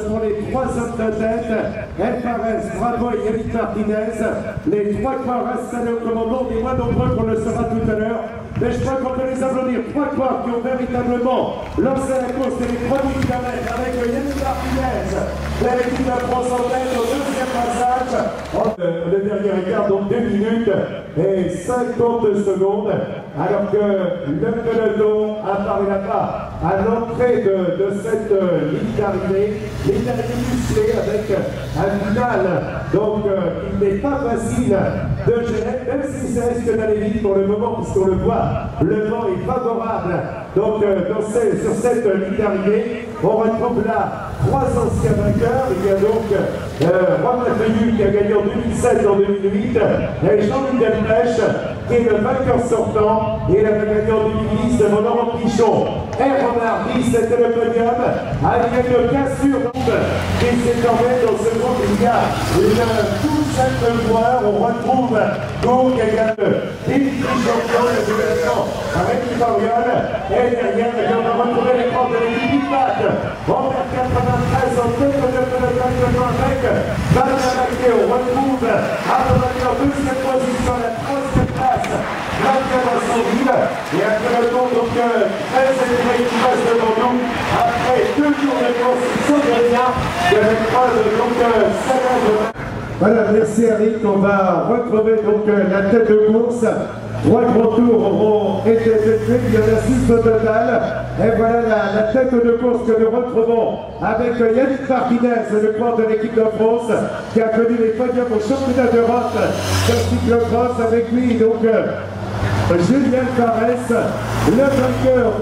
Pour les trois hommes de tête, Fares, Bravo et Yannick Martinez, les trois corps installés au commandement, des moins nombreux qu'on le saura tout à l'heure. Mais je crois qu'on peut les applaudir. Trois corps qui ont véritablement lancé la course des premiers kilomètres avec Yannick Martinez, de l'équipe de France en tête au deuxième passage. Le dernier écart, donc 2 minutes et 50 secondes, alors que le peloton apparaît là-bas à l'entrée de cette ligne d'arrivée. Ligne d'arrivée musclée avec un final, donc il n'est pas facile de gérer, même si ça risque d'aller vite pour le moment, puisqu'on le voit, le vent est favorable. Donc sur cette ligne d'arrivée, on retrouve là 3 anciens vainqueurs. Il y a donc Romain Feuillu qui a gagné en 2007 en 2008, et Jean-Luc Delpech qui est le vainqueur sortant, et il avait gagné en 2010 devant Laurent Pichon. Renardi, c'était le podium, avec le cassure qui s'est emmêlé dans ce groupe. Il y a une douzaine de joueurs. On retrouve donc également Dimitri Champion, le développement avec Fariol, et derrière, on va retrouver l'écran de l'équipe IPAC en 93 en tête de peloton avec Bernard Maquet. On retrouve en deuxième position la troisième place, Claudia Massonville, et un peloton donc très élevé qui passe devant nous après 2 jours de course sans rien de l'épreuve donc célèbre. Voilà, merci Eric. On va retrouver donc la tête de course. 3 grands tours auront été effectués, il y en a 6 au total. Et voilà la tête de course que nous retrouvons avec Yannick Martinez, le coureur de l'équipe de France, qui a connu les podiums au championnat d'Europe de cyclocross. Avec lui donc Julien Fares, le vainqueur.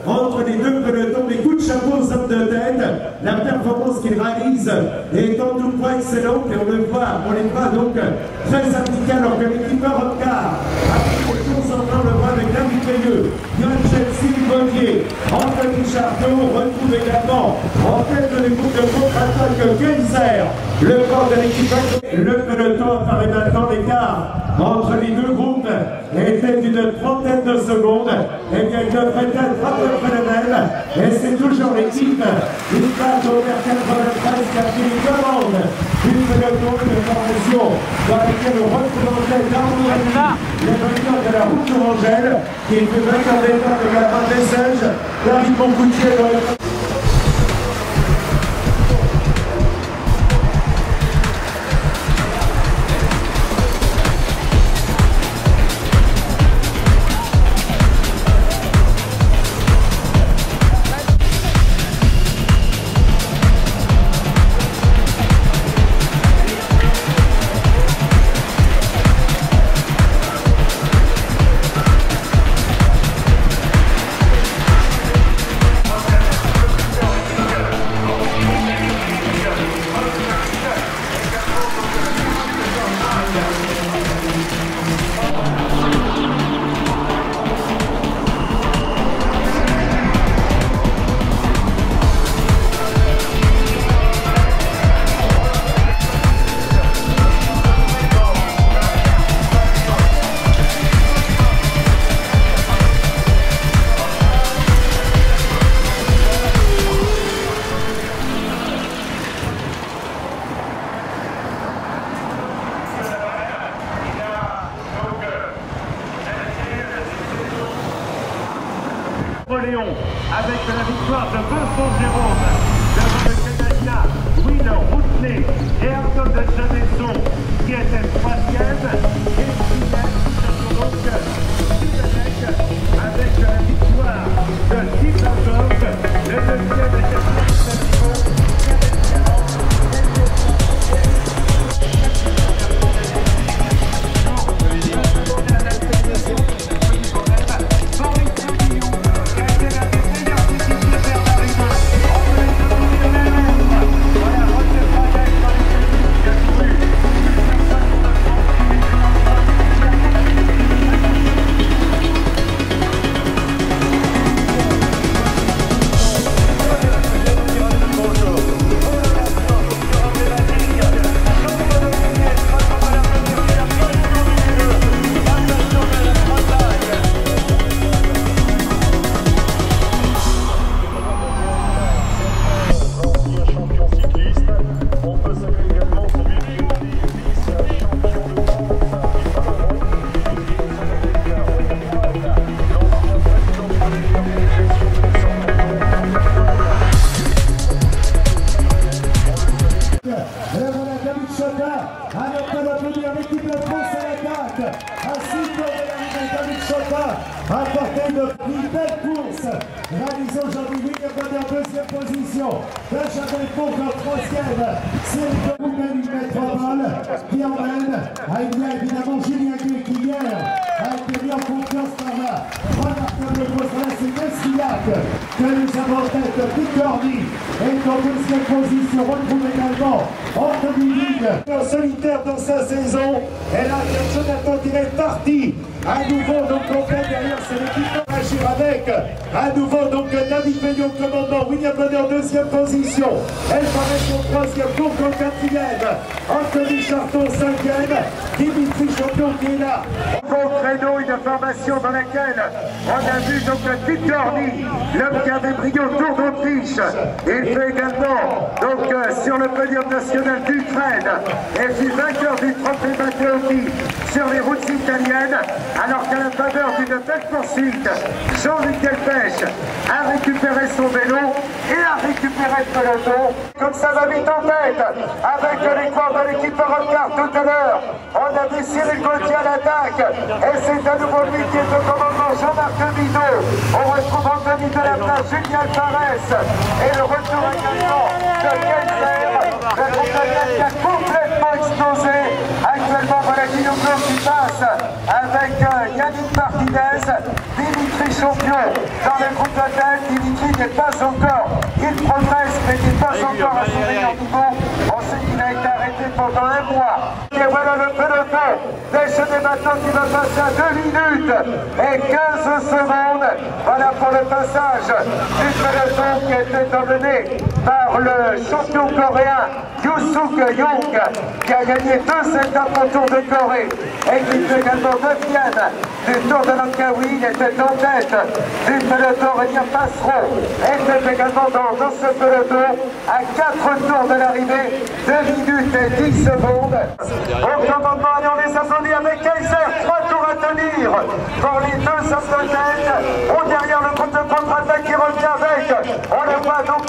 Entre les deux pelotons, des coups de chapeau aux hommes de tête. La performance qu'ils réalisent est en tout point excellente, et on le voit, on les voit donc très impliqués, alors que l'équipe Europcar a pris les courses en main, le voit avec David Veilleux, Yann Chelsea, Bonnier, Anthony Chardot. On retrouve également en tête de l'équipe de contre-attaque Kaiser, le corps de l'équipe. Le peloton apparaît maintenant, l'écart entre les deux groupes était d'une trentaine de secondes. Et bien, il devrait être à peu près le même. Et c'est toujours l'équipe IPAC vers 93 qui a pris les commandes du peloton de formation dans laquelle on retrouve en tête Arnaud, le vainqueur de la route d'Orangelle, qui est le vainqueur d'étape de la fin des Seiges, David Moncoutier dans le... Napoléon, avec la victoire de Vincent Jérôme, devant le Canadien Will Routelet et Arnaud de Janesson, qui était troisième, et qui donc avec la victoire de Steve Lambert, le deuxième et quatrième. Apporté une belle course, réalisé aujourd'hui William Bonnet en deuxième position, Benjamin Fauque en troisième, c'est le William Métropole qui emmène, il y a évidemment Julien Guy qui hier a été mis en confiance par la remarquable course, c'est Messillac que nous avons en tête, Picorni est en deuxième position, retrouve également Anthony Ligue en solitaire dans sa saison, et là il y a Jonathan qui est parti. À nouveau, donc, on fait derrière, c'est l'équipe de agir avec. À nouveau, donc, David Veillot au commandement, William Bonnet en deuxième position. Elle paraît en troisième, donc en quatrième. Anthony Charton, cinquième. Dimitri Champion qui est là. Au créneau, une formation dans laquelle on a vu donc Picorni, l'homme qui avait brillé au Tour d'Autriche. Il fait également, donc, sur le podium national d'Ukraine. Et fut vainqueur du trophée Matteotti sur les routes italiennes. Alors qu'à la faveur d'une belle poursuite, Jean-Luc Delpech a récupéré son vélo et a récupéré le peloton. Comme ça va vite en tête, avec les corps de l'équipe Europcar tout à l'heure. On a vu Cyril Gauthier à l'attaque, et c'est à nouveau lui qui est au commandement, Jean-Marc Bidot. On retrouve Anthony Delapplace, Julien Fares, et le retour également de Kaiser, le compagnon qui a complètement explosé. Actuellement, voilà Guillaume Blanc qui passe avec Yannick Martinez, Dimitri Champion dans le groupe de tête. Dimitri n'est pas encore, il progresse mais n'est pas encore à son meilleur niveau. On sait qu'il a été arrêté pendant un mois. Et voilà le peloton déchaîné maintenant qui va passer à 2 minutes et 15 secondes. Voilà pour le passage du peloton qui a été emmené par le champion coréen Youssouk Young, qui a gagné 2 étapes au Tour de Corée et qui fait également 9e du Tour de Langkawi. Il était en tête du peloton. Rénia Passeron était également dans ce peloton à 4 tours de l'arrivée, 2 minutes et 10 secondes. Au commandement, allez, on les applaudit avec Kaiser, 3 tours à tenir pour les 2 hommes de tête. On derrière le groupe de contre-attaque qui revient avec, on le voit donc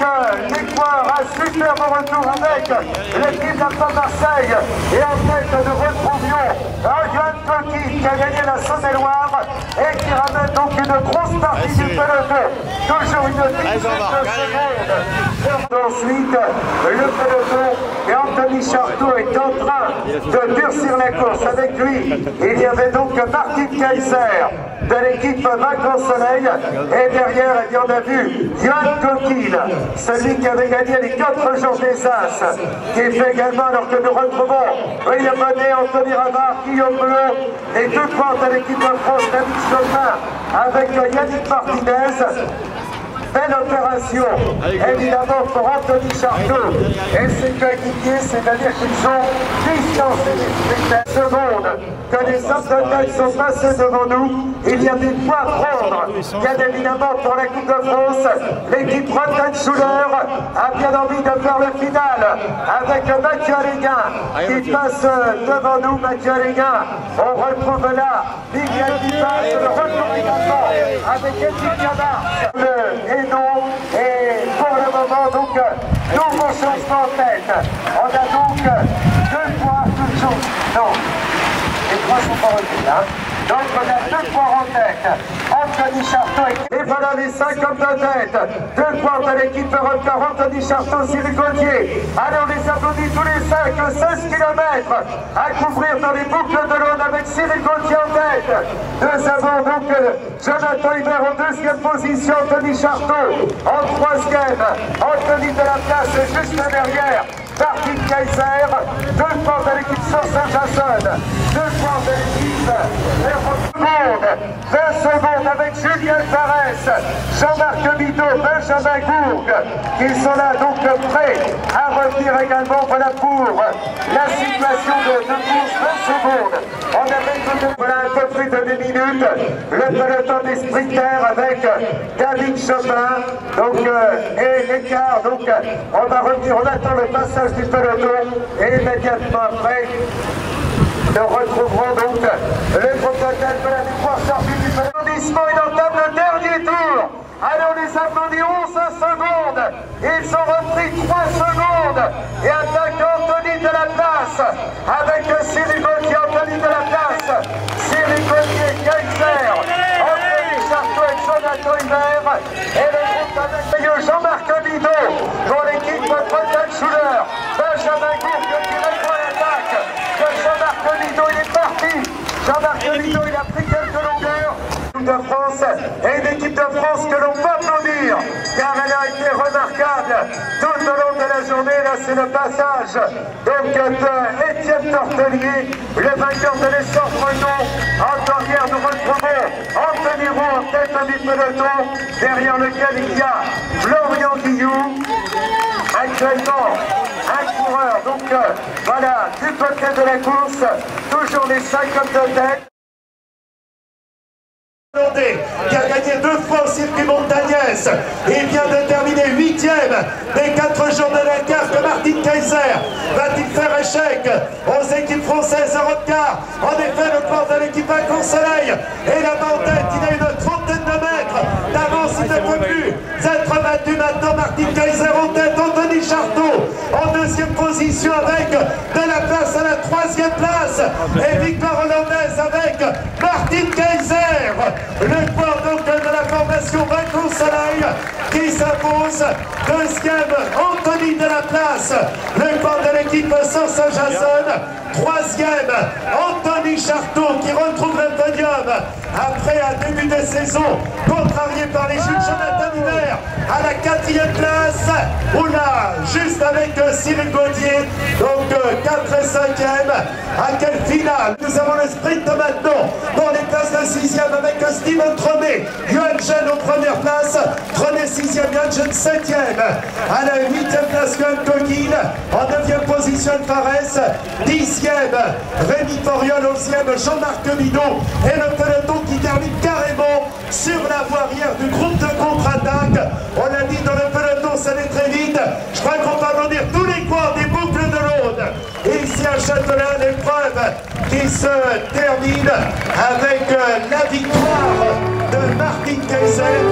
l'Équoire, un superbe retour avec l'équipe d'Alpha Marseille. Et en tête, nous retrouvions Johan Coquille qui a gagné la Saône-et-Loire et qui ramène donc une grosse partie du peloton. Toujours une dizaine de secondes. Ensuite, le peloton et Anthony Charton est en train de durcir la course. Avec lui, il y avait donc Martin Kaiser de l'équipe Vacances Soleil. Et derrière, eh bien, on a vu Johan Coquille, celui qui avait gagné les 4 jours des As, qui fait également, alors que nous retrouvons William Bonnet, Anthony Ravard, Guillaume Bleu, les 2 pointes à l'équipe de France, David Chopin avec Yannick Martinez. Belle opération, évidemment, pour Anthony Charteau et ses coéquipiers, c'est-à-dire qu'ils ont distancé les secondes que les hommes de tête sont passés devant nous. Il y a des points à prendre. Bien évidemment, pour la Coupe de France, l'équipe Bretagne Souleur a bien envie de faire le final avec Mathieu Alléguin qui passe devant nous. Mathieu Alléguin, on retrouve là Miguel qui passe, le retour également avec Étienne Gabard. Et non, et pour le moment, donc, nouveau changement en tête. On a donc 2 points, toujours. Non, les 3 sont pas revenus, hein. Donc on a 2 points en tête. Anthony Charteau et voilà les 5 hommes de tête. 2 points de l'équipe Europcar, Anthony Charteau, Cyril Gauthier. Allez, on les applaudit tous les 5, 16 km à couvrir dans les boucles de l'Aune avec Cyril Gauthier en tête. Nous avons donc Jonathan Hubert en 2e position, Anthony Charteau en 3e. Anthony de la Place juste derrière. Martin Kaiser, 2 points de l'équipe Saint-Jason, 2 points de l'équipe 20 secondes avec Julien Farès, Jean-Marc Bidot, Benjamin Gourgue, qui sont là donc prêts à revenir également. Voilà pour la situation de course 20 secondes. On avait voilà un peu plus de 2 minutes, le peloton des sprinters avec David Chopin, donc, et l'écart, donc on va revenir, on attend le passage du peloton et immédiatement après nous retrouverons donc le protocole de la victoire sortie du peloton. Il entame le dernier tour. Allez, on les applaudit 11 secondes. Ils ont repris 3 secondes et attaquent Anthony de la Place avec Cyril Gauthier, Anthony de la Place, Cyril Gauthier, Kaiser, Anthony Charteau et Jonathan Hubert et le groupe avec Jean-Marc Bidot pour l'équipe Bretagne Souleur. Benjamin Gourgue qui répond à l'attaque de Jean-Marc Bidot, il est parti. Jean-Marc Bidot, il a pris quelques longueurs. De France et une équipe de France que l'on peut applaudir car elle a été remarquable tout au long de la journée. Là, c'est le passage donc de Étienne Tortelier, le vainqueur de l'essor Breton. En carrière, nous retrouvons Anthony Roux en tête du peloton, derrière lequel il y a Florian Guillou, actuellement un coureur. Donc voilà, du côté de la course, toujours les 5 hommes de tête. Qui a gagné 2 fois au circuit Montagnès et vient de terminer 8e des 4 jours de Dakar. Que Martin Kaiser va-t-il faire échec aux équipes françaises Europcar? En effet, le corps de l'équipe Vacances Soleil est là-bas en tête. Il a une trentaine de mètres d'avance. Il ne peut plus être battu maintenant. Martin Kaiser en tête. Anthony Charteau en 2e position avec de la place à la 3e place et victoire hollandaise avec Martin Kaiser. Le corps donc de la formation Vacances Soleil qui s'impose. 2e, Anthony de la Place. Le corps de l'équipe Saint-Jason. 3e, Anthony Charteau qui retrouve le podium après un début de saison contrarié par les juges. Jonathan Hubert à la 4e place. Oula, juste avec Cyril Gauthier. Donc 4 et 5e. À quelle finale? Nous avons le sprint maintenant dans les places de 6e avec Steven Trenet. Johan Jeune en première place. Trenet 6e, Johan Jeune 7e. À la 8e place, Johan Coquille. En 9e position, Farès. 10e, Rémi Foriol. 11e, Jean-Marc Bidot. Et le peloton qui termine carrément sur la voie arrière du groupe de contre-attaque. On l'a dit, dans le peloton, ça allait très vite. Je crois qu'on va en dire tous les coins des boucles de l'Aude. Et ici à Châtelain, l'épreuve qui se termine avec la victoire de Martin Kaiser.